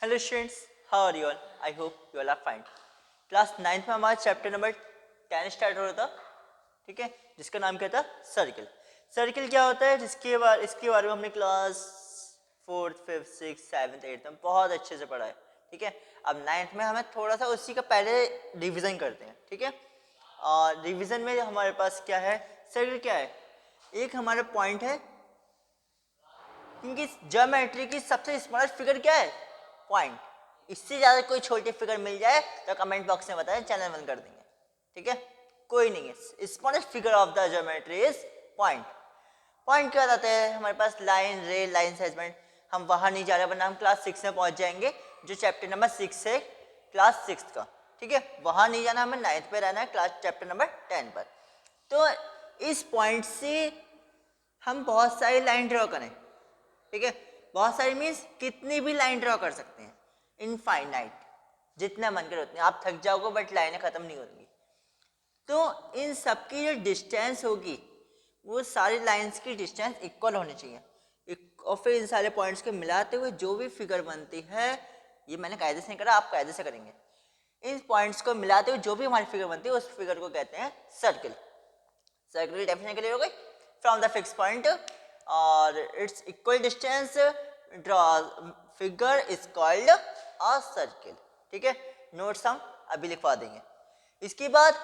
Hello students, how are you all? I hope you all are fine. Class 9th में हमारा chapter number 10 start हो रहा था, ठीक है, जिसका नाम क्या था? सर्किल। सर्किल क्या होता है, इसके बारे में हमने class 4th 5th 6th 7th 8th में बहुत अच्छे से पढ़ा है, ठीक है। अब 9th में हमें थोड़ा सा उसी का पहले रिविज़न करते हैं, ठीक है। और रिविज़न में हमारे पास क्या है, सर्किल क्या है, एक हमारा पॉइंट है, क्योंकि ज्योमेट्री की सबसे स्मॉलेस्ट फिगर क्या है? पॉइंट। इससे ज़्यादा कोई छोटी फिगर मिल जाए तो कमेंट बॉक्स में बताएं, चैनल बंद कर देंगे, ठीक है। कोई नहीं है, smallest figure of the geometry is point. Point क्या बताते हैं हमारे पास? लाइन, रे, लाइन सेगमेंट। हम वहाँ नहीं जा रहे, वरना हम क्लास 6 में पहुँच जाएंगे, जो चैप्टर नंबर 6 है क्लास 6 का, ठीक है। वहाँ नहीं जाना, हमें 9th पे रहना है, क्लास चैप्टर नंबर 10 पर। तो इस पॉइंट से हम बहुत सारी लाइन ड्रॉ करें, ठीक है। बहुत सारी मीन्स कितनी भी लाइन ड्रॉ कर सकते हैं, इनफाइनाइट, जितना मन करे उतने। आप थक जाओगे बट लाइनें खत्म नहीं होंगी। तो इन सबकी जो डिस्टेंस होगी वो सारी लाइंस की डिस्टेंस इक्वल होनी चाहिए। और फिर इन सारे पॉइंट्स को मिलाते हुए जो भी फिगर बनती है, ये मैंने कायदे से नहीं करा, आप कायदे से करेंगे। इन पॉइंट्स को मिलाते हुए जो भी हमारी फिगर बनती है उस फिगर को कहते हैं सर्किल। सर्किल डेफिनेशन क्लियर हो गई? फ्रॉम द फिक्स पॉइंट और it's equal distance draw figure is called a circle, ठीक है। नोट्स हम अभी लिखवा देंगे। इसके बाद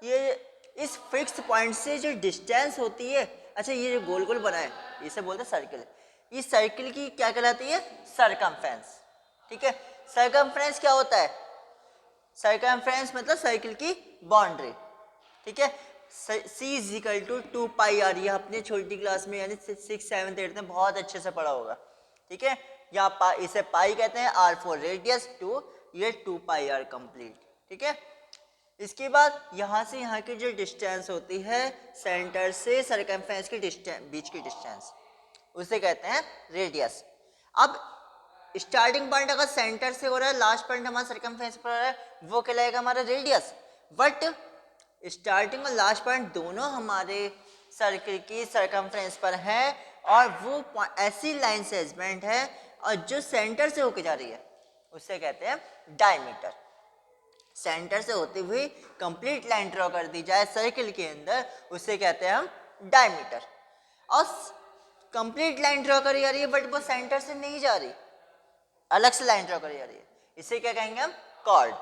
ये इस फिक्स पॉइंट से जो डिस्टेंस होती है, अच्छा ये जो गोल गोल बना है इसे बोलते हैं सर्किल। इस सर्किल की क्या कहलाती है? सरकमफ्रेंस, ठीक है। सरकमफ्रेंस क्या होता है? सरकमफ्रेंस मतलब सर्किल की बाउंड्री, ठीक है। C is equal to 2 pi R, ये अपने छोटी क्लास में यानी 6 7 8 में बहुत अच्छे से पढ़ा होगा, ठीक है। यहाँ इसे पाई कहते हैं, आर फॉर रेडियस, 2, ये 2 पाई आर कंप्लीट, ठीक है। इसके बाद यहाँ से यहाँ की जो डिस्टेंस होती है सेंटर से सरकमफ्रेंस की डिस्टेंस, बीच की डिस्टेंस, उसे कहते हैं रेडियस। अब स्टार्टिंग पॉइंट अगर सेंटर से हो रहा है, लास्ट पॉइंट हमारा सरकमफ्रेंस पर हो रहा है, वो कहलाएगा हमारा रेडियस। बट स्टार्टिंग और लास्ट पॉइंट दोनों हमारे सर्किल की सरकमफ्रेंस पर है, और वो ऐसी लाइन सेगमेंट है और जो सेंटर से होके जा रही है उसे कहते हैं डायमीटर। सेंटर से होती हुई कंप्लीट लाइन ड्रॉ कर दी जाए सर्किल के अंदर, उसे कहते हैं हम डायमीटर। और कंप्लीट लाइन ड्रॉ करी जा रही है बट वो सेंटर से नहीं जा रही, अलग से लाइन ड्रॉ करी जा रही है, इसे क्या कहेंगे हम? कॉर्ड,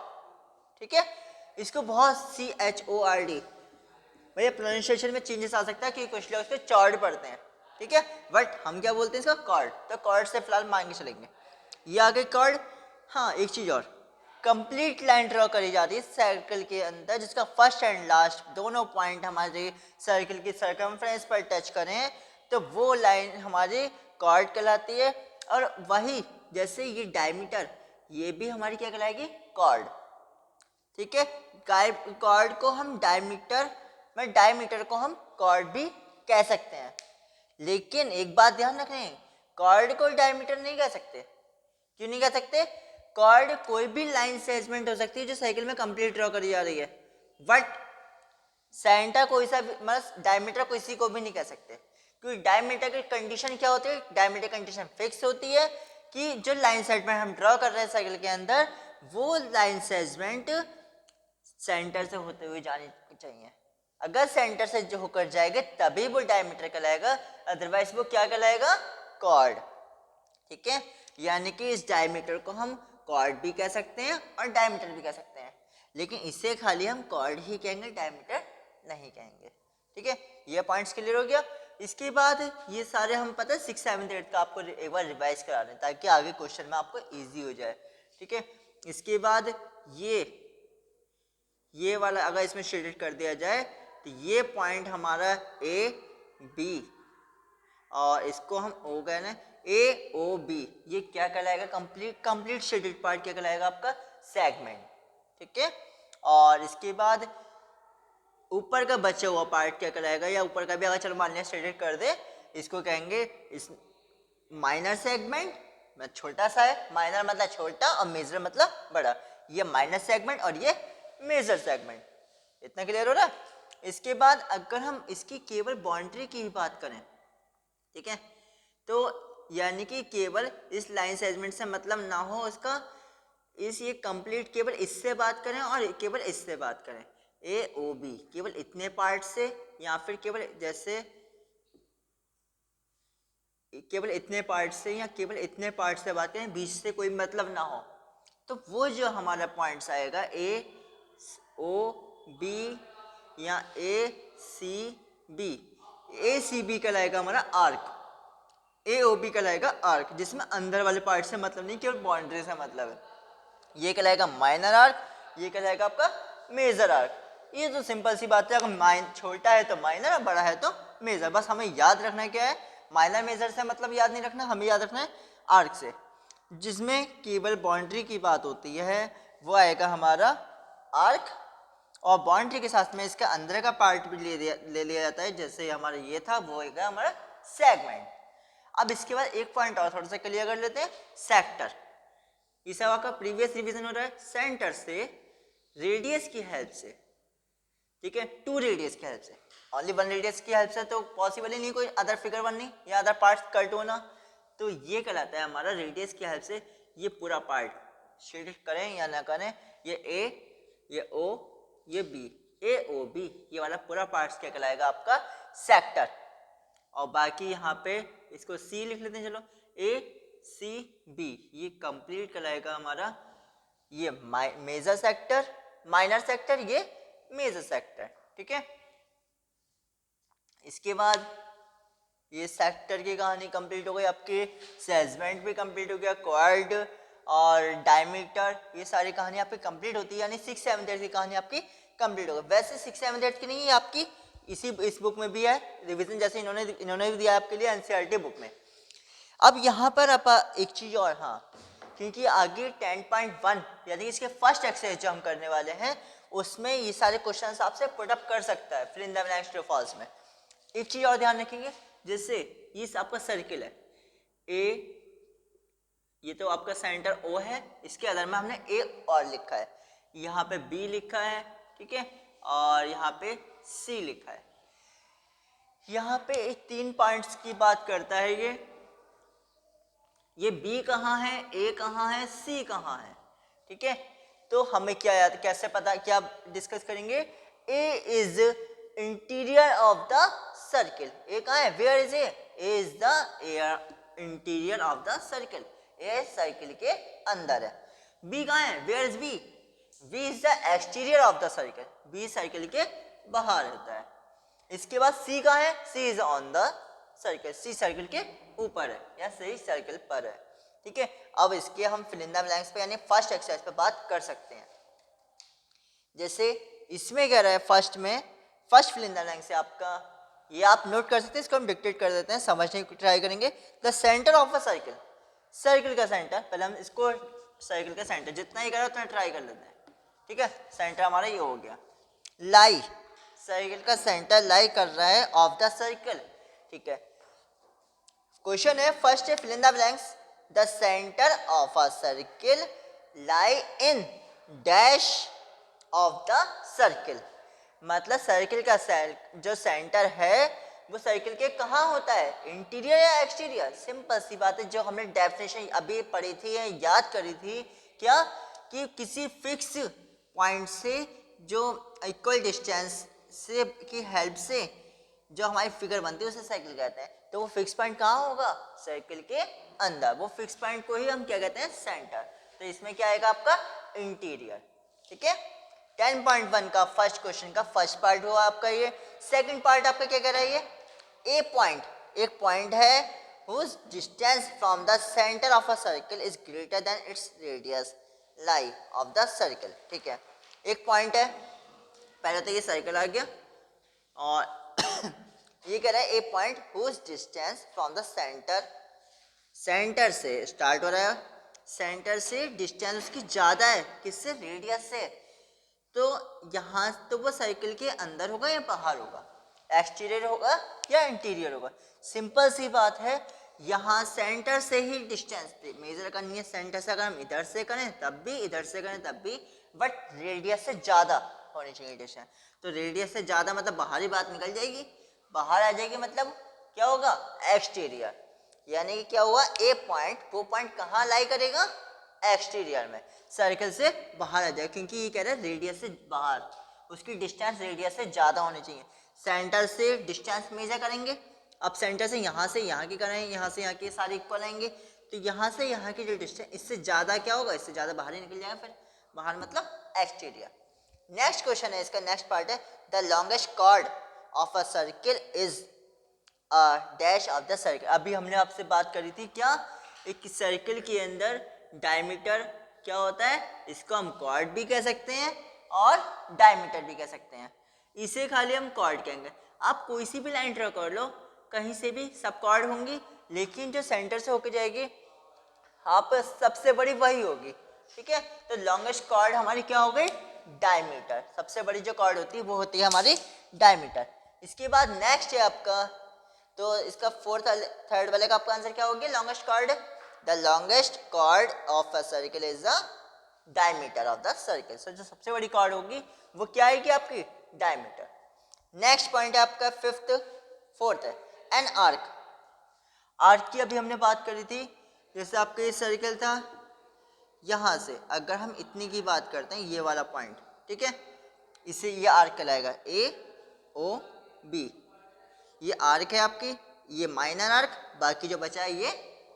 ठीक है। इसको बहुत CHORD, भैया प्रोनाउंसिएशन में चेंजेस आ सकता है क्योंकि कुछ लोग इसको चॉर्ड पढ़ते हैं, ठीक है, बट हम क्या बोलते हैं इसका? कॉर्ड। तो कॉर्ड से फिलहाल मान के चलेंगे, ये आगे कॉर्ड। हाँ, एक चीज और, कंप्लीट लाइन ड्रॉ करी जाती है सर्कल के अंदर, जिसका फर्स्ट एंड लास्ट दोनों पॉइंट हमारे सर्कल की सरकमफ्रेंस पर टच करें तो वो लाइन हमारी कॉर्ड कहलाती है। और वही जैसे ये डायमीटर, ये भी हमारी क्या कहलाएगी? कॉर्ड, ठीक है। कॉर्ड को हम डायमीटर में, डायमीटर को हम कॉर्ड भी कह सकते हैं। लेकिन एक बात ध्यान रखें, कॉर्ड को डायमीटर नहीं कह सकते। क्यों नहीं कह सकते? कॉर्ड कोई भी लाइन सेगमेंट हो सकती है जो साइकिल में कंप्लीट ड्रॉ करी जा रही है, बट सेंटर कोई सा मतलब डायमीटर किसी को भी नहीं कह सकते, क्योंकि डायमीटर की कंडीशन क्या होती है? डायमीटर कंडीशन फिक्स होती है कि जो लाइन सेगमेंट हम ड्रॉ कर रहे हैं साइकिल के अंदर, वो लाइन सेगमेंट सेंटर से होते हुए जानी चाहिए। अगर सेंटर से जो होकर जाएगा तभी वो डायमीटर कहलाएगा, अदरवाइज वो क्या कहलाएगा? कॉर्ड, ठीक है। यानी कि इस डायमीटर को हम कॉर्ड भी कह सकते हैं और डायमीटर भी कह सकते हैं, लेकिन इसे खाली हम कॉर्ड ही कहेंगे, डायमीटर नहीं कहेंगे, ठीक है। ये पॉइंट्स क्लियर हो गया। इसके बाद ये सारे हम पता है 6 7 8 का आपको एक बार रिवाइज करा दें ताकि आगे क्वेश्चन में आपको इजी हो जाए, ठीक है। इसके बाद ये वाला अगर इसमें शेडेड कर दिया जाए तो ये पॉइंट हमारा ए बी, और इसको हम ओ कह रहे हैं, ए ओ बी, ये क्या कहलाएगा? कंप्लीट शेडेड पार्ट क्या कहलाएगा? आपका सेगमेंट, ठीक है। और इसके बाद ऊपर का बचा हुआ पार्ट क्या कहलाएगा? या ऊपर का भी अगर चलो मान लिया शेडेड कर दे, इसको कहेंगे इस माइनर सेगमेंट, मतलब छोटा सा है, माइनर मतलब छोटा और मेजर मतलब बड़ा, ये माइनर सेगमेंट और ये मेजर सेगमेंट। इतना क्लियर हो रहा है? इसके बाद अगर हम इसकी केवल बाउंड्री की ही बात करें, ठीक है, तो यानी कि केवल इस लाइन सेगमेंट से मतलब ना हो उसका, इस ये कंप्लीट केवल इससे बात करें और केवल इससे बात करें, ए ओ बी केवल इतने पार्ट से, या फिर केवल जैसे केवल इतने पार्ट से या केवल इतने पार्ट से बात करें, बीच से कोई मतलब ना हो, तो वो जो हमारा पॉइंट्स आएगा ए ओ बी या ए सी बी, ए सी बी कहलाएगा हमारा आर्क, ए ओ बी कहलाएगा आर्क, जिसमें अंदर वाले पार्ट से मतलब नहीं, केवल बाउंड्री से मतलब है। ये कहलाएगा माइनर आर्क, ये कहलाएगा आपका मेजर आर्क। ये तो सिंपल सी बात है, अगर छोटा है तो माइनर और बड़ा है तो मेजर। बस हमें याद रखना है क्या है, माइनर मेजर से मतलब याद नहीं रखना, हमें याद रखना है आर्क से। जिसमें केवल बाउंड्री की बात होती है वो आएगा हमारा आर्क, और बाउंड्री के साथ में इसका अंदर का पार्ट भी ले लिया जाता है, जैसे हमारा ये था वो होगा हमारा सेगमेंट। अब इसके बाद एक पॉइंट और थोड़ा सा क्लियर कर लेते हैं, सेक्टर। इस आपका प्रीवियस रिवीजन हो रहा है, सेंटर से रेडियस की हेल्प से, ठीक है, 2 रेडियस की हेल्प से, ओनली 1 रेडियस की हेल्प से तो पॉसिबल ही नहीं कोई अदर फिगर बननी या अदर पार्ट्स कट होना, तो ये कहलाता है हमारा रेडियस की हेल्प से ये पूरा पार्ट शेड करें या ना करें, ये ए, ये ओ, ये बी, ए ओ बी, ये वाला पूरा पार्ट क्या कहलाएगा आपका सेक्टर। और बाकी यहाँ पे इसको सी लिख लेते हैं, चलो ए सी बी, ये कंप्लीट कहलाएगा हमारा ये मेजर सेक्टर, माइनर सेक्टर, ये मेजर सेक्टर, ठीक है। इसके बाद ये सेक्टर की कहानी कंप्लीट हो गई, आपके सेगमेंट भी कंप्लीट हो गया, क्वाड और डायमीटर, ये सारी कहानी आपकी कंप्लीट होती है, यानी 6-7 की कहानी आपकी कंप्लीट हो गई। वैसे 6-7 की नहीं है आपकी, इस बुक में भी है रिवीजन, जैसे इन्होंने भी दिया आपके लिए एनसीईआरटी बुक में। अब यहाँ पर आप एक चीज और, हाँ, क्योंकि आगे 10.1 यानी इसके फर्स्ट एक्सरसाइज जो हम करने वाले हैं उसमें ये सारे क्वेश्चन आपसे पुट अप कर सकता है fill in the blanks true false में। एक चीज और ध्यान रखेंगे, जैसे ये आपका सर्किल है ए, ये तो आपका सेंटर ओ है, इसके अंदर में हमने ए और लिखा है, यहाँ पे बी लिखा है, ठीक है, और यहाँ पे सी लिखा है। यहाँ पे 3 पॉइंट्स की बात करता है ये बी कहाँ है, ए कहाँ है, सी कहाँ है, ठीक है। तो हमें क्या याद, कैसे पता, क्या डिस्कस करेंगे, A is interior of the circle, A कहाँ है, where is A is the interior of the circle, A circle के अंदर है। बी कहाँ है, where is B, B is the exterior of the circle, B circle के बाहर होता है। इसके बाद सी कहाँ है, C is on the circle, C circle के ऊपर है या सी सर्किल पर है, ठीक है। अब इसके हम फिल इन द ब्लैंक्स पे यानी फर्स्ट एक्सरसाइज पे बात कर सकते हैं। जैसे इसमें कह रहा है फर्स्ट में, first fill in the blanks से आपका ये आप नोट कर सकते हैं, इसको हम डिक्टेट कर देते हैं, समझने की ट्राई करेंगे। The centre of a circle, circle का सेंटर, पहले हम इसको सर्किल का सेंटर जितना ही करा उतना ट्राई कर लेते हैं, ठीक है। सेंटर हमारा ये हो गया, लाई, सर्किल का सेंटर लाई कर रहा है ऑफ द सर्किल, ठीक है। क्वेश्चन है फर्स्ट है fill in the blanks, the centre of a circle lie in dash of the circle, मतलब सर्किल का जो सेंटर है वो सर्किल के कहाँ होता है, इंटीरियर या एक्सटीरियर। सिंपल सी बात है, जो हमने डेफिनेशन अभी पढ़ी थी या याद करी थी, क्या कि किसी फिक्स पॉइंट से जो इक्वल डिस्टेंस से की हेल्प से जो हमारी फिगर बनती है उसे सर्किल कहते हैं। तो वो फिक्स पॉइंट कहाँ होगा, सर्किल के अंदर, वो फिक्स पॉइंट को ही हम क्या कहते हैं, सेंटर। तो इसमें क्या आएगा आपका इंटीरियर, ठीक है। 10.1 का फर्स्ट क्वेश्चन का फर्स्ट पार्ट हुआ आपका ये। सेकंड पार्ट आपका क्या कह रहा है, ये ए पॉइंट, एक पॉइंट है whose distance from the center of a circle is greater than its radius lie of the circle, ठीक है। एक पॉइंट है, पहले तो ये सर्कल आ गया, और ये कह रहा है a point whose distance from the center, centre से स्टार्ट हो रहा है, सेंटर से डिस्टेंस उसकी ज़्यादा है, किससे, रेडियस से। तो यहाँ तो वो सर्किल के अंदर होगा या बाहर होगा, एक्सटीरियर होगा या इंटीरियर होगा। सिंपल सी बात है, यहाँ सेंटर से ही डिस्टेंस मेजर करनी है, सेंटर से अगर हम इधर से करें तब भी, इधर से करें तब भी, बट रेडियस से ज़्यादा होनी चाहिए डिस्टेंस। तो रेडियस से ज़्यादा मतलब बाहरी बात निकल जाएगी, बाहर आ जाएगी, मतलब क्या होगा, एक्सटीरियर। यानी कि क्या हुआ, ए पॉइंट, वो पॉइंट कहाँ लाई करेगा, एक्सटीरियर में, सर्कल से बाहर आ जाए, क्योंकि ये कह रहा है रेडियस से बाहर, उसकी डिस्टेंस रेडियस से ज़्यादा होनी चाहिए। सेंटर से डिस्टेंस मेजर करेंगे, अब सेंटर से यहाँ की करें, यहाँ से यहाँ की सारे इक्वल आएंगे, तो यहाँ से यहाँ की जो डिस्टेंस, इससे ज़्यादा क्या होगा, इससे ज़्यादा बाहर ही निकल जाएगा, फिर बाहर मतलब एक्सटीरियर। नेक्स्ट क्वेश्चन है, इसका नेक्स्ट पार्ट है, the longest chord of a circle is dash of the circle. अभी हमने आपसे बात करी थी क्या, एक सर्किल के अंदर डायमीटर क्या होता है, इसको हम कॉर्ड भी कह सकते हैं और डायमीटर भी कह सकते हैं, इसे खाली हम कॉर्ड कहेंगे। आप कोई सी भी लाइन ड्रॉ कर लो, कहीं से भी सब कॉर्ड होंगी, लेकिन जो सेंटर से होके जाएगी आप सबसे बड़ी वही होगी, ठीक है। तो लॉन्गेस्ट कॉर्ड हमारी क्या हो गई, डायमीटर, सबसे बड़ी जो कॉर्ड होती है वो होती है हमारी डायमीटर। इसके बाद नेक्स्ट है आपका, तो इसका फोर्थ थर्ड वाले का आपका आंसर क्या होगी, longest chord, the longest chord of a circle is the diameter of the circle. So जो सबसे बड़ी कॉर्ड होगी वो क्या आएगी आपकी, डायमीटर। नेक्स्ट पॉइंट है आपका फोर्थ है, एन आर्क। आर्क की अभी हमने बात करी थी, जैसे आपका ये सर्किल था, यहाँ से अगर हम इतनी की बात करते हैं, ये वाला पॉइंट, ठीक है, इसे ये आर्क कहलाएगा, ए ओ बी, ये आर्क है आपकी, ये माइनर आर्क, बाकी जो बचा है ये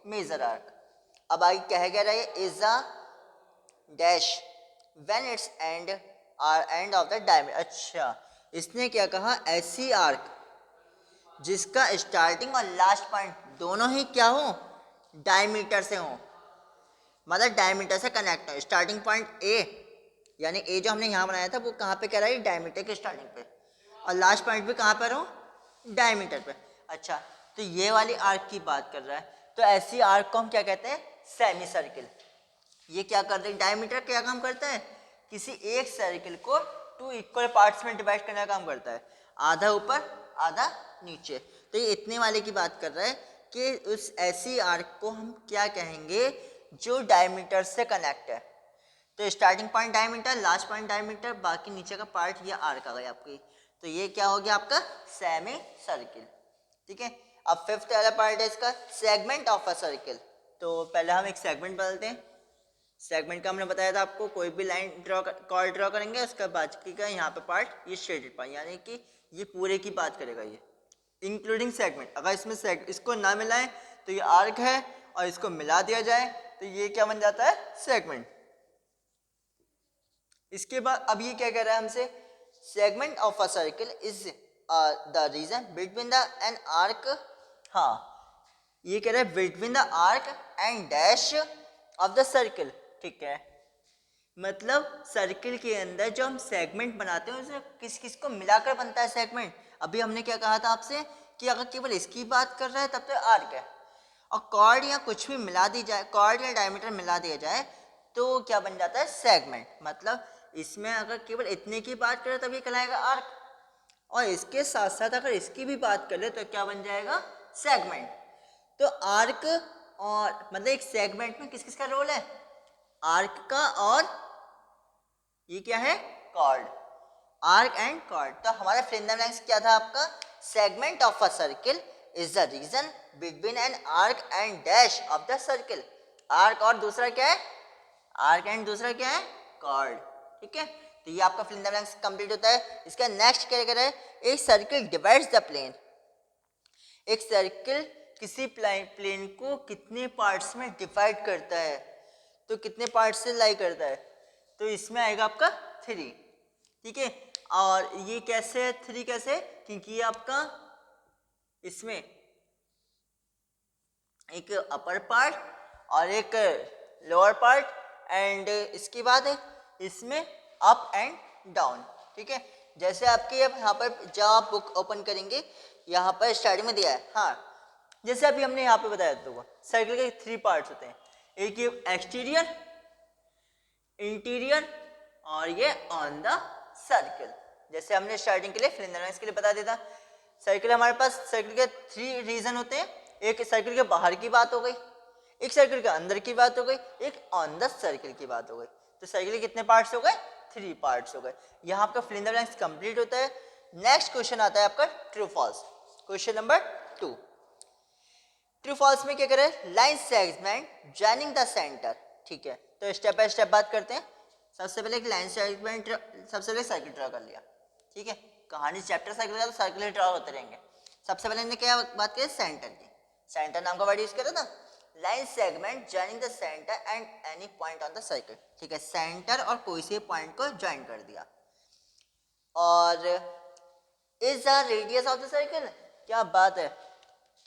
मेजर आर्क। अब आगे कह रहा है, is a dash when it's end of the diameter. अच्छा, इसने क्या कहा, ऐसी आर्क जिसका स्टार्टिंग और लास्ट पॉइंट दोनों ही क्या हो, डायमीटर से हो, मतलब डायमीटर से कनेक्ट हो। स्टार्टिंग पॉइंट ए, यानी ए जो हमने यहाँ बनाया था वो कहाँ पे कह रहा है, डायमीटर के स्टार्टिंग पे, और लास्ट पॉइंट भी कहाँ पर हो, डायमीटर पे। अच्छा, तो ये वाली आर्क की बात कर रहा है, तो ऐसी आर्क को हम क्या कहते हैं, सेमी सर्किल। ये क्या कर रहे हैं, डायमीटर क्या काम करता है, किसी एक सर्किल को 2 इक्वल पार्ट्स में डिवाइड करने का काम करता है, आधा ऊपर आधा नीचे। तो ये इतने वाले की बात कर रहा है कि उस ऐसी आर्क को हम क्या कहेंगे जो डायमीटर से कनेक्ट है। तो starting point diameter, last point diameter, बाकी नीचे का पार्ट ये आर्क आ गया आपकी, तो ये क्या हो गया आपका, सेमी सर्किल, ठीक है। अब फिफ्थ वाला पार्ट है इसका, सेगमेंट ऑफ अ सर्किल। तो पहले हम एक सेगमेंट बदलते हैं। सेगमेंट का हमने बताया था आपको, कोई भी लाइन कॉर्ड ड्रॉ करेंगे, उसका बाकी का यहाँ पे पार्ट ये शेडेड पार्ट, यानी कि ये पूरे की बात करेगा, ये इंक्लूडिंग सेगमेंट। अगर इसमें इसको ना मिलाएं तो ये आर्क है, और इसको मिला दिया जाए तो ये क्या बन जाता है, सेगमेंट। इसके बाद अब ये क्या कह रहा है हमसे, segment of a circle is the region between the an arc. हाँ, ये कह रहा है between the arc and dash of the circle, ठीक है। मतलब सर्किल के अंदर जो हम सेगमेंट बनाते हैं उसमें किस किस को मिलाकर बनता है सेगमेंट। अभी हमने क्या कहा था आपसे कि अगर केवल इसकी बात कर रहा है तब तो आर्क है, और कॉर्ड या कुछ भी मिला दी जाए, कॉर्ड या डायमीटर मिला दिया जाए तो क्या बन जाता है, सेगमेंट। मतलब इसमें अगर केवल इतने की बात करें तब ये कहलाएगा आर्क, और इसके साथ साथ अगर इसकी भी बात कर ले तो क्या बन जाएगा, सेगमेंट। तो आर्क और मतलब एक सेगमेंट में किस किस का रोल है, आर्क का और ये क्या है, कॉर्ड, आर्क एंड कॉर्ड। तो हमारा फ्रेंडम लेंथ क्या था आपका, segment of a circle is the region between an arc and dash of the circle. Arc और दूसरा क्या है, आर्क एंड दूसरा क्या है, कॉर्ड, ठीक है। तो ये आपका फ्रेंडम लेंथ कंप्लीट होता है। इसका नेक्स्ट क्या कह रहा है, एक सर्किल डिवाइड्स द प्लेन। एक सर्किल किसी प्लेन को कितने पार्ट्स में डिवाइड करता है, तो कितने पार्ट से लाई करता है, तो इसमें आएगा आपका 3, ठीक है। और ये कैसे है 3 कैसे, क्योंकि ये आपका इसमें एक अपर पार्ट और एक लोअर पार्ट, एंड इसके बाद इसमें अप एंड डाउन, ठीक है। जैसे आपके यहाँ पर जब आप बुक ओपन करेंगे, यहाँ पर स्टार्टिंग में दिया है, हाँ, जैसे अभी हमने यहाँ पे बताया था, सर्किल के 3 पार्ट्स होते हैं, एक ये एक्सटीरियर, इंटीरियर और ये ऑन द सर्किल। जैसे हमने स्टार्टिंग के लिए फ्रेंडम के लिए बता देता, सर्किल हमारे पास सर्किल के 3 रीजन होते हैं, एक सर्किल के बाहर की बात हो गई, एक सर्किल के अंदर की बात हो गई, एक ऑन द सर्किल की बात हो गई। तो सर्किल के कितने पार्ट्स हो गए, 3 पार्ट्स हो गए। यहाँ आपका फ्रेंडम लेंथ कंप्लीट होता है। नेक्स्ट क्वेश्चन आता है आपका true false, question number 2। True false में क्या करें, line segment joining the centre. ठीक है, तो स्टेप बाय स्टेप बात करते हैं। सबसे पहले एक लाइन सेगमेंट, सबसे पहले सर्किल ड्रॉ कर लिया। ठीक है, कहानी चैप्टर सर्किल का तो सर्किल ड्रॉ होते रहेंगे। सबसे पहले हमने क्या बात की, सेंटर की। सेंटर नाम का वर्ड यूज करा था, line segment joining the centre and any point on the circle. ठीक है, सेंटर और कोई से पॉइंट को ज्वाइन कर दिया। और is the radius of the circle, क्या बात है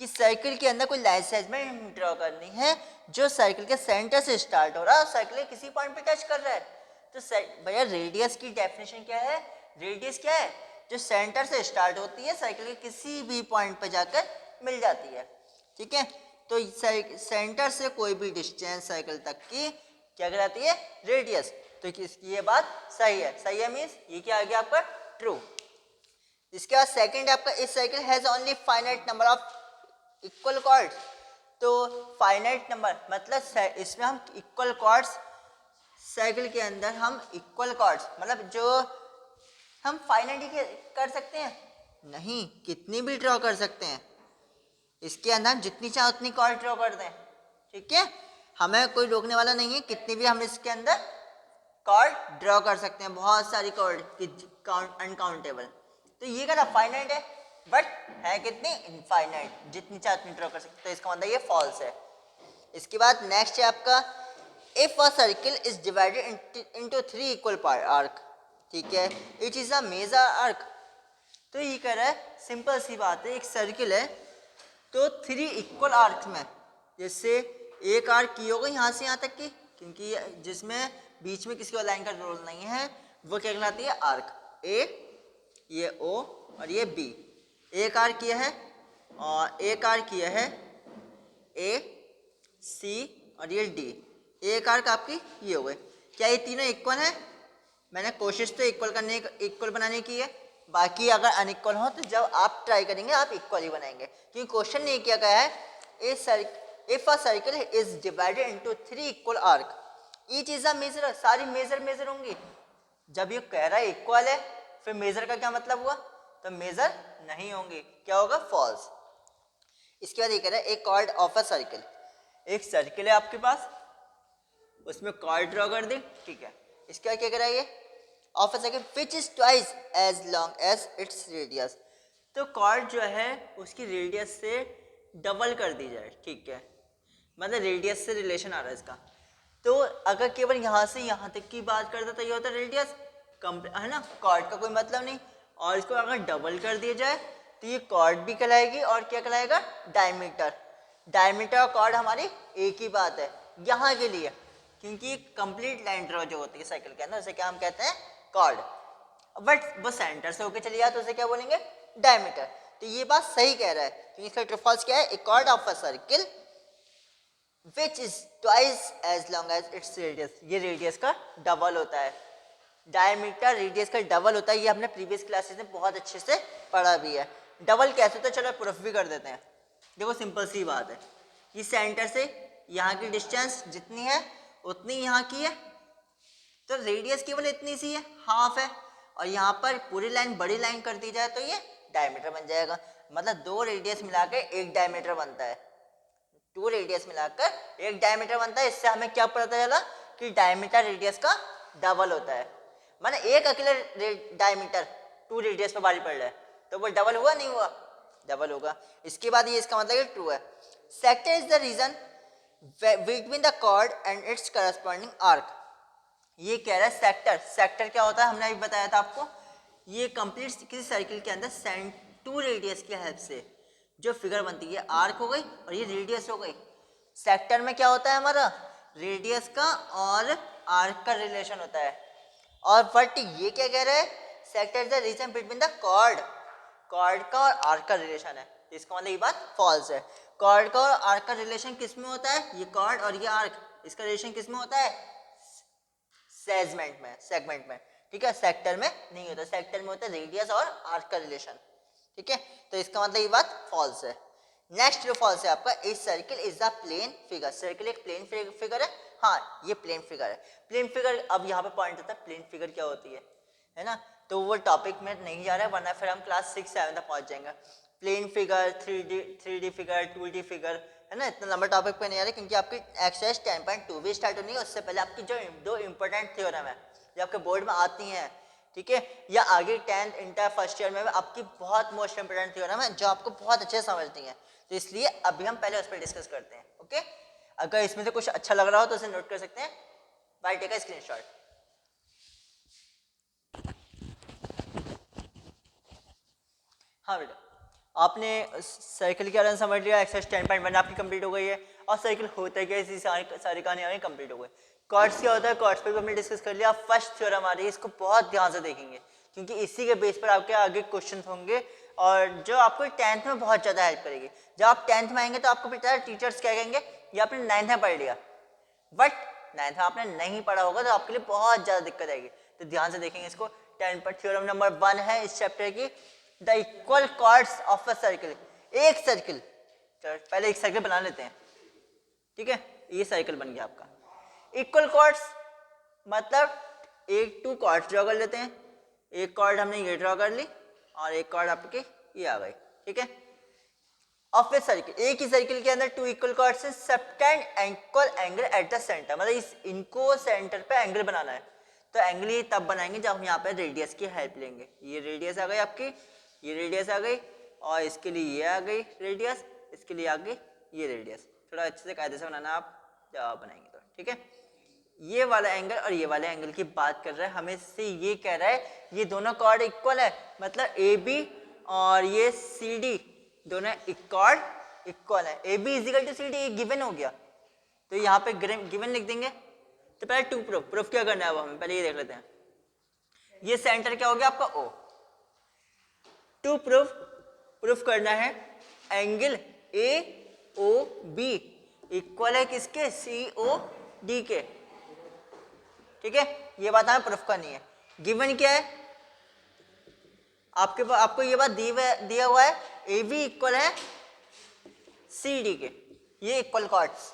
कि सर्किल के अंदर कोई लाइन सेगमेंट ड्रॉ करनी है जो सर्किल के सेंटर से स्टार्ट हो रहा है और सर्किल के किसी पॉइंट पे टच कर रहा है। तो भैया रेडियस की डेफिनेशन क्या है, रेडियस क्या है, जो सेंटर से स्टार्ट होती है सर्किल के किसी भी पॉइंट पे जाकर मिल जाती है। ठीक है, तो सेंटर से कोई भी डिस्टेंस सर्किल तक की क्या कहलाती है, रेडियस। तो इसकी ये बात सही है, सही है मीन्स ये क्या आ गया आपका, ट्रू। इसके बाद सेकंड आपका, इस circle has only finite number of equal chords. तो फाइनाइट नंबर मतलब इसमें हम इक्वल कॉर्ड्स, सर्किल के अंदर हम इक्वल कॉर्ड्स मतलब जो हम फाइनाइट कर सकते हैं, नहीं कितनी भी ड्रॉ कर सकते हैं। इसके अंदर जितनी चाहे उतनी कॉर्ड ड्रॉ कर दें। ठीक है, हमें कोई रोकने वाला नहीं है, कितनी भी हम इसके अंदर कॉर्ड ड्रॉ कर सकते हैं, बहुत सारी कॉर्ड, अनकाउंटेबल। तो ये क्या फाइनाइट है, बट है कितनी, इनफाइनाइट, जितनी चाहे उतनी ड्रॉ कर सकते हैं। तो इसका मतलब ये फॉल्स है। इसके बाद नेक्स्ट है आपका, if a circle is divided into 3 equal arc. ठीक है, it is a major arc. तो ये कह रहा है, सिंपल सी बात है, एक सर्किल है तो 3 इक्वल आर्क में, जैसे एक आर्क की होगा यहाँ से यहाँ तक की, क्योंकि जिसमें बीच में किसी और लाइन का रोल नहीं है, वो क्या कहलाती है, आर्क। ए, ये ओ और ये बी, एक आर्क ये है और एक आर्क ये है ए, सी और ये डी। एक आर्क आपकी ये हो गई। क्या ये तीनों इक्वल है, मैंने कोशिश तो इक्वल बनाने की है, बाकी अगर अनइक्वल हो तो जब आप ट्राई करेंगे आप इक्वल ही बनाएंगे, क्योंकि क्वेश्चन ने क्या कहा है, if a circle is divided into 3 equal arc, each is a major, सारी मेजर होंगी। जब ये कह रहा है इक्वल है, फिर मेजर का क्या मतलब हुआ, तो मेजर नहीं होंगे, क्या होगा, फॉल्स। इसके बाद ये कह रहा है, एक कॉर्ड ऑफ अ सर्किल, एक सर्किल है आपके पास, उसमें कॉर्ड ड्रॉ कर दी। ठीक है, इसके बाद क्या कह रहा है, ये of a circle which is twice as long as its radius. तो कॉर्ड जो है उसकी रेडियस से डबल कर दी जाए। ठीक है, मतलब रेडियस से रिलेशन आ रहा है इसका। तो अगर केवल यहाँ से यहाँ तक की बात करता तो ये होता है रेडियस, है ना, कॉर्ड का कोई मतलब नहीं। और इसको अगर डबल कर दिया जाए तो ये कॉर्ड भी कहलाएगी और क्या कहलाएगा, डायमीटर। डायमीटर और कॉर्ड हमारी एक ही बात है यहाँ के लिए, क्योंकि कंप्लीट लाइन ड्रॉ जो होती है साइकिल के अंदर, उसे क्या हम कहते हैं, कॉर्ड। बट वो सेंटर से होकर चली जाए तो उसे क्या बोलेंगे, डायमीटर। तो ये बात सही कह रहा है, क्योंकि इसका ट्रू फॉल्स क्या है, a chord of a circle which is twice as long as its radius, ये रेडियस का डबल होता है। डायमीटर रेडियस का डबल होता है, ये हमने प्रीवियस क्लासेस में बहुत अच्छे से पढ़ा भी है। डबल कैसे, तो चलो प्रूफ भी कर देते हैं। देखो सिंपल सी बात है, ये सेंटर से यहाँ की डिस्टेंस जितनी है उतनी यहाँ की है, तो रेडियस केवल इतनी सी है, हाफ है। और यहाँ पर पूरी लाइन बड़ी लाइन कर दी जाए तो ये डायमीटर बन जाएगा। मतलब 2 रेडियस मिलाकर एक डायमीटर बनता है, 2 रेडियस मिलाकर एक डायमीटर बनता है। इससे हमें क्या पता चला कि डायमीटर रेडियस का डबल होता है। माने एक अकेले डायमीटर 2 रेडियस पर भारी पड़ रहा है, तो वो डबल हुआ, नहीं हुआ, डबल होगा। इसके बाद ये इसका मतलब ये ट्रू है। Sector is the region between the chord and its corresponding arc. ये कह रहा है सेक्टर, सेक्टर क्या होता है हमने अभी बताया था आपको, ये कंप्लीट किसी सर्किल के अंदर 2 रेडियस की हेल्प से जो फिगर बनती है, आर्क हो गई और ये रेडियस हो गई। सेक्टर में क्या होता है हमारा, रेडियस का और आर्क का रिलेशन होता है। और बट ये क्या कह रहा है, sector is the region between the chord, chord का और आर्क का रिलेशन है। तो इसका मतलब ये बात फॉल्स है। कॉर्ड का और आर्क का रिलेशन किस में होता है, ये कॉर्ड और ये आर्क, इसका रिलेशन किस में होता है, सेगमेंट में। ठीक है, सेक्टर में नहीं होता, सेक्टर में होता है रेडियस और आर्क का रिलेशन। ठीक है, तो इसका मतलब ये बात फॉल्स है। नेक्स्ट जो फॉल्स है आपका, इस circle is a plane figure. Circle एक प्लेन फिगर है, हाँ ये प्लेन फिगर है। प्लेन फिगर, अब यहाँ पे पॉइंट आता है प्लेन फिगर क्या होती है ना, तो वो टॉपिक में नहीं जा रहा है, वरना फिर हम क्लास 6-7 तक पहुंच जाएंगे। Plane figure, 3D figure, 2D figure, है ना, इतना लंबा टॉपिक पे नहीं आ रहा क्योंकि आपकी एक्सरसाइज 10.2 भी स्टार्ट होनी है, उससे पहले आपकी जो दो इंपॉर्टेंट थ्योरम है जो आपके बोर्ड में आती हैं, ठीक है, या आगे 10th इंटर फर्स्ट ईयर में आपकी बहुत मोस्ट इंपोर्टेंट थ्योरम है जो आपको बहुत अच्छे से समझती है, तो इसलिए अभी हम पहले उस पर डिस्कस करते हैं। ओके, अगर इसमें से कुछ अच्छा लग रहा हो तो उसे नोट कर सकते हैं, बाय टेक अ स्क्रीनशॉट। हाँ बेटा, आपने सर्कल के बारे में समझ लिया, एक्सरसाइज 10.1 आपकी कंप्लीट हो गई है, और सर्कल होता है क्या, इसी सारी कहानी कंप्लीट हो गई। कॉर्ड्स क्या होता है, कॉर्ड्स पे भी हमने डिस्कस कर लिया। फर्स्ट थ्योरम आ रही है, इसको बहुत ध्यान से देखेंगे क्योंकि इसी के बेस पर आपके आगे क्वेश्चन होंगे और जो आपको 10th में बहुत ज़्यादा हेल्प करेगी। जब आप 10th में आएंगे तो आपको पता है टीचर्स क्या कहेंगे, ये आपने 9th में पढ़ लिया, बट 9th में आपने नहीं पढ़ा होगा तो आपके लिए बहुत ज़्यादा दिक्कत आएगी, तो ध्यान से देखेंगे इसको। 10 पर थ्योरम नंबर 1 है इस चैप्टर की, the equal chords of a circle. एक सर्कल, पहले एक सर्कल बना लेते हैं, ठीक है, ये सर्कल बन गया आपका। इक्वल कॉर्ड्स मतलब एक टू कॉर्ड्स ड्रॉ कर लेते हैं, एक कॉर्ड हमने ये ड्रॉ कर ली और एक कॉर्ड आपके ये आ गई, ठीक है। ऑफ ए सर्कल, एक ही सर्कल के अंदर टू इक्वल कॉर्ड्स से subtend equal angle at the centre, मतलब इस इनको सेंटर पे एंगल बनाना है, तो एंगल ये तब बनाएंगे जब हम यहाँ पे रेडियस की हेल्प लेंगे। ये रेडियस आ गई आपकी, ये रेडियस आ गई, और इसके लिए ये आ गई रेडियस, इसके लिए आ गई ये रेडियस। थोड़ा अच्छे से कायदे से बनाना आप जब बनाएंगे तो, ठीक है। ये वाला एंगल और ये वाले एंगल की बात कर रहा है, हमें से ये कह रहा है ये दोनों कॉर्ड इक्वल है, मतलब ए बी और ये सी डी दोनों कॉर्ड इक्वल है। A B equal to C D given हो गया, तो यहाँ पे गिवन लिख देंगे। तो पहले टू प्रूफ क्या करना है, वो हमें पहले ये देख लेते हैं। ये सेंटर क्या हो गया आपका ओ। टू प्रूफ करना है angle A O B equal है किसके, सी ओ डी के, ठीक है। ये बात हमें प्रूफ करनी है। गिवन क्या है आपको ये बात दिया हुआ है, ए बी इक्वल है सी डी के, ये इक्वल कॉर्ड्स,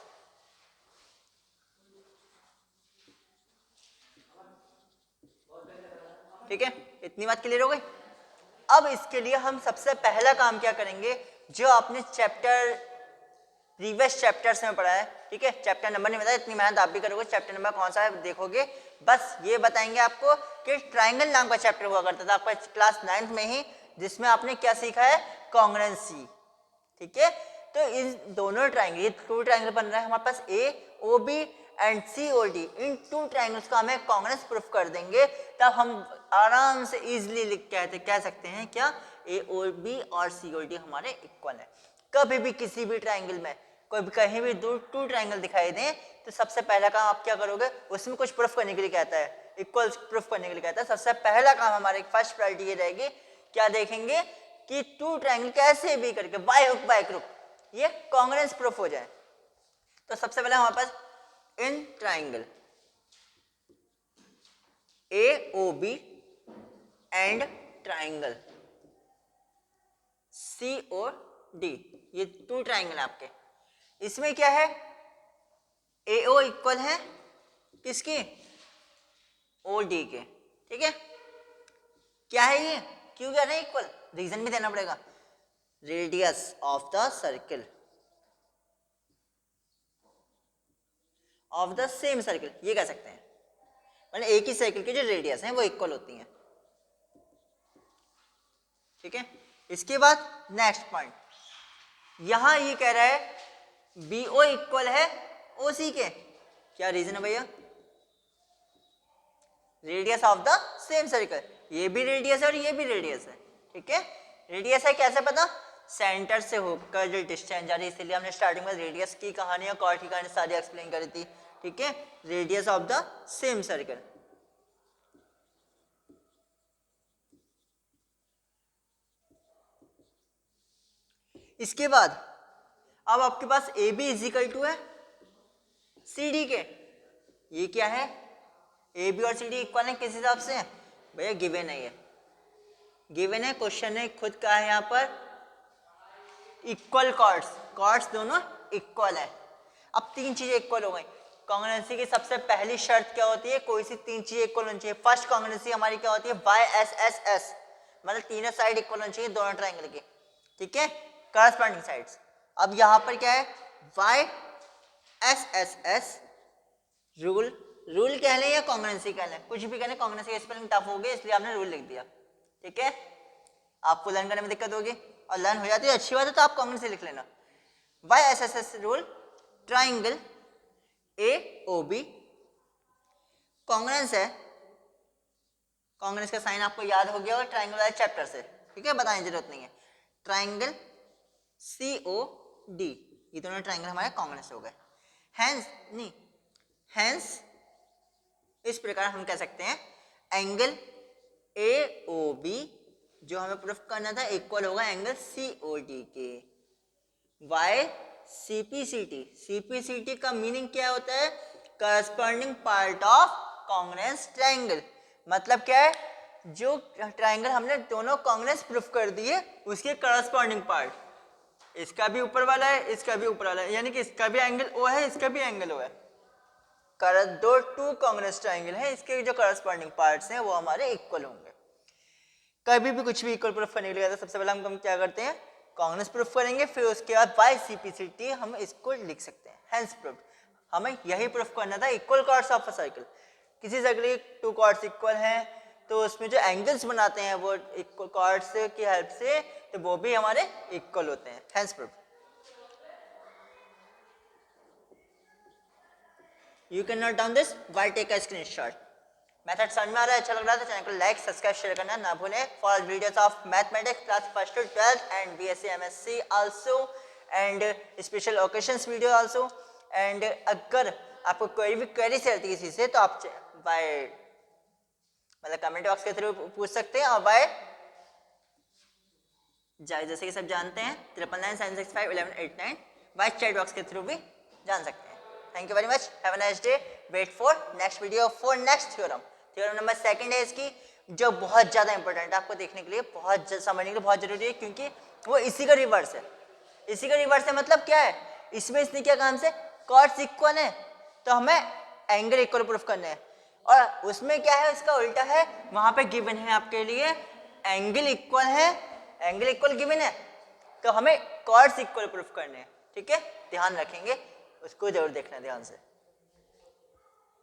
ठीक है। इतनी बात क्लियर हो गई। अब इसके लिए हम सबसे पहला काम क्या करेंगे, जो आपने चैप्टर प्रीवियस चैप्टर्स में पढ़ा है, ठीक है, चैप्टर नंबर नहीं बताया, इतनी मेहनत आप भी करोगे, चैप्टर नंबर कौन सा है देखोगे, बस ये बताएंगे आपको कि ट्राइंगल नाम का चैप्टर हुआ करता था आपका क्लास 9th में ही, जिसमें आपने क्या सीखा है, कॉन्ग्रुएंसी, ठीक है। तो इन दोनों ट्राइंगल, ये टू ट्राइंगल बन रहा है हमारे पास A O B and C O D, इन टू ट्राइंगल्स को हमें कॉन्ग्रुएंस प्रूफ कर देंगे, तब हम आराम से इजिली कह सकते हैं क्या, ए ओ बी और सी ओ डी हमारे इक्वल है। कभी भी किसी भी ट्राइंगल में कोई भी कहीं भी दो टू ट्राइंगल दिखाई दें तो सबसे पहला काम आप क्या करोगे, उसमें कुछ प्रूफ करने के लिए कहता है, इक्वल्स प्रूफ करने के लिए कहता है, सबसे पहला काम हमारे फर्स्ट प्रायोरिटी ये रहेगी, क्या देखेंगे कि टू ट्राइंगल कैसे भी करके बाय हुक बाय क्रुक ये कॉन्ग्रुएंस प्रूफ हो जाए। तो सबसे पहले हमारे पास इन triangle A O B and triangle C O D, ये टू ट्राइंगल है आपके, इसमें क्या है, ए ओ इक्वल है किसके, ओ डी के, ठीक है। क्या है ये, क्यों कह रहे हैं इक्वल, रीजन भी देना पड़ेगा, radius of the circle of the same circle, ये कह सकते हैं, मतलब एक ही सर्कल की जो रेडियस है वो इक्वल होती हैं, ठीक है। इसके बाद नेक्स्ट पॉइंट, यहां ये कह रहा है बी ओ इक्वल है ओ सी के, क्या रीजन है भैया, radius of the same circle, ये भी रेडियस है और ये भी रेडियस है, ठीक है। रेडियस है कैसे पता, सेंटर से होकर जो डिस्टेंस जा रही है, इसलिए हमने स्टार्टिंग में रेडियस की कहानी और कॉर्ड की कहानी सारी एक्सप्लेन करी थी, ठीक है। Radius of the same circle, इसके बाद अब आपके पास ए बी इजिकल टू है सी डी के, ये क्या है, ए बी और सी डी इक्वल है किस हिसाब से, भैया गिवन है, ये गिवन है, क्वेश्चन है खुद का है यहाँ पर, इक्वल कॉर्ड्स दोनों इक्वल है। अब तीन चीजें इक्वल हो गई, कॉन्ग्रुएंसी की सबसे पहली शर्त क्या होती है, कोई सी तीन चीजें इक्वल होनी चाहिए। फर्स्ट कॉन्ग्रुएंसी हमारी क्या होती है, बाय एस एस एस, मतलब तीनों साइड इक्वल होनी चाहिए दोनों ट्राइंगल की, ठीक है, करस्पॉन्डिंग साइड्स। अब यहाँ पर क्या है, by S S S rule, rule कह लें या कॉन्ग्रुएंसी कह लें, कुछ भी कह लें, कॉन्ग्रुएंसी का स्पेलिंग टफ हो गया इसलिए आपने रूल लिख दिया, ठीक है। आपको लर्न करने में दिक्कत होगी और लर्न हो जाती है अच्छी बात है, तो आप कॉन्ग्रुएंसी लिख लेना। By S S S rule, triangle A O B congruence है, कॉन्ग्रुएंस का साइन आपको याद हो गया और ट्राइंगल वाले चैप्टर से, ठीक है, बताने की जरूरत नहीं है। ट्राइंगल सी ओ डी, ये दोनों ट्राइंगल हमारे कॉन्ग्रुएंस हो गए। हैंस नहीं, हैंस इस प्रकार हम कह सकते हैं एंगल ए ओ बी जो हमें प्रूफ करना था इक्वल होगा एंगल सी ओ डी के। By C P C T, C P C T का मीनिंग क्या होता है? Corresponding part of congruence triangle. मतलब क्या है? जो ट्राइंगल हमने दोनों कॉन्ग्रुएंस प्रूफ कर दिए उसके करस्पॉन्डिंग पार्ट, इसका भी ऊपर वाला है, इसका भी ऊपर वाला है, यानी कि इसका भी एंगल ओ है, इसका भी एंगल ओ है। दो टू कॉन्ग्रुएंस ट्राइंगल है, इसके जो करस्पॉन्डिंग पार्ट्स हैं वो हमारे इक्वल होंगे। कभी भी कुछ भी इक्वल प्रूफ करने के लिए सबसे पहले हम क्या करते हैं? कॉन्ग्रुएंस प्रूफ करेंगे, फिर उसके बाद बाय सीपीसीटी हम इसको लिख सकते हैं। हेंस प्रूफ, हमें यही प्रूफ करना था equal chords of a circle. किसी सर्कल के टू कॉर्ड्स इक्वल हैं तो उसमें जो एंगल्स बनाते हैं वो इक्वल कॉर्ड्स की हेल्प से, तो वो भी हमारे इक्वल होते हैं। Hence proof. You can note down this by take a screenshot. Method समझ में आ रहा है? अच्छा लग रहा है तो चैनल को लाइक सब्सक्राइब शेयर करना ना भूलें। For videos of mathematics class 1 to 12 and BSc MSc also and special occasions video also. And अगर आपको कोई भी क्वेरी चलती है किसी से तो आप बाय मतलब कमेंट बॉक्स के थ्रू पूछ सकते हैं, और बाय जैसे कि सब जानते हैं 9997651189 बाय चैट बॉक्स के थ्रू भी जान सकते हैं। Thank you very much, have a nice day. Wait for next video for next theorem. Theorem number 2 है इसकी, जो बहुत ज़्यादा इंपॉर्टेंट है, आपको देखने के लिए बहुत समझने के लिए बहुत जरूरी है, क्योंकि वो इसी का रिवर्स है। इसी का रिवर्स है मतलब क्या है? इसमें इसने क्या काम से कॉर्ड्स इक्वल है तो हमें एंगल इक्वल प्रूफ करने हैं, और उसमें क्या है इसका उल्टा है, वहां पे गिवन है आपके लिए एंगल इक्वल है, एंगल इक्वल गिवन है तो हमें कॉर्ड्स इक्वल प्रूफ करने हैं। ठीक है, ध्यान रखेंगे, उसको जरूर देखना ध्यान से।